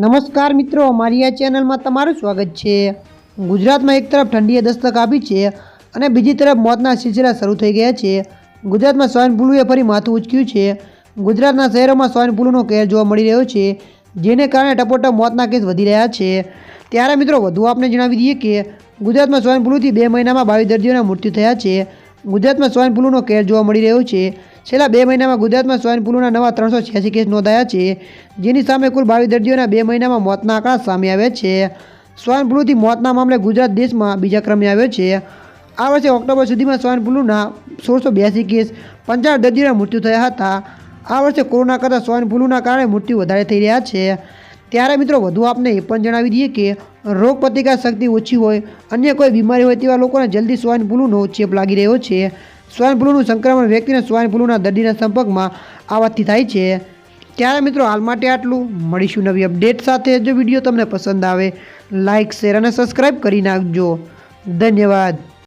નમસ્કાર મિત્રો, અમારી આ ચેનલમાં તમારું સ્વાગત છે। ગુજરાતમાં એક તરફ ઠંડીએ દસ્તક આપી છે અને બીજી તરફ મોતના સિલસિલા શરૂ થઈ ગયા છે। ગુજરાતમાં સ્વાઇન ફ્લૂએ ફરી માથું ઉંચક્યું છે। ગુજરાતના શહેરોમાં સ્વાઇન ફ્લૂનો કહેર જોવા મળી રહ્યો છે, જેને કારણે ટપોટપ મોતના કેસ વધી રહ્યા છે। ત્યારે મિત્રો વધુ આપને જણાવી દઈએ કે ગુજરાતમાં સ્વાઇન ફ્લૂથી 2 મહિનામાં 22 દર્દીઓના મૃત્યુ થયા છે। ગુજરાતમાં સ્વાઇન ફ્લૂનો કહેર જોવા મળી રહ્યો છે। છેલ્લા 2 મહિનામાં ગુજરાતમાં સ્વાઇન ફ્લૂના નવા 386 કેસ નોંધાયા છે, જેની સામે કુલ 22 દર્દીઓના 2 મહિનામાં મોતના આંકડા સામે આવ્યા છે। સ્વાઇન ફ્લૂથી મોતના મામલે ગુજરાત દેશમાં બીજા ક્રમે આવ્યો છે। આ વર્ષે ઓક્ટોબર સુધીમાં સ્વાઇન ફ્લૂના 1682 કેસ, 55 દર્દીઓના મૃત્યુ થયા હતા। આ વર્ષે કોરોના કરતાં સ્વાઇન ફ્લૂના કારણે મૃત્યુ વધારે થઈ રહ્યા છે। ત્યારે મિત્રો વધુ આપને એ પણ જણાવી દઈએ કે રોગ પ્રતિકાર શક્તિ ઓછી હોય, અન્ય કોઈ બીમારી હોય તેવા લોકોને જલ્દી સ્વાઇન ફ્લૂનો ચેપ લાગી રહ્યો છે। સ્વાઇન ફ્લૂનું સંક્રમણ વ્યક્તિને સ્વાઇન ફ્લૂના દર્દીના સંપર્કમાં આવવાથી થાય છે। ત્યારે મિત્રો હાલ માટે આટલું। મળીશું નવી અપડેટ સાથે। જો વિડીયો તમને પસંદ આવે લાઇક, શેર અને સબસ્ક્રાઈબ કરી નાખજો। ધન્યવાદ।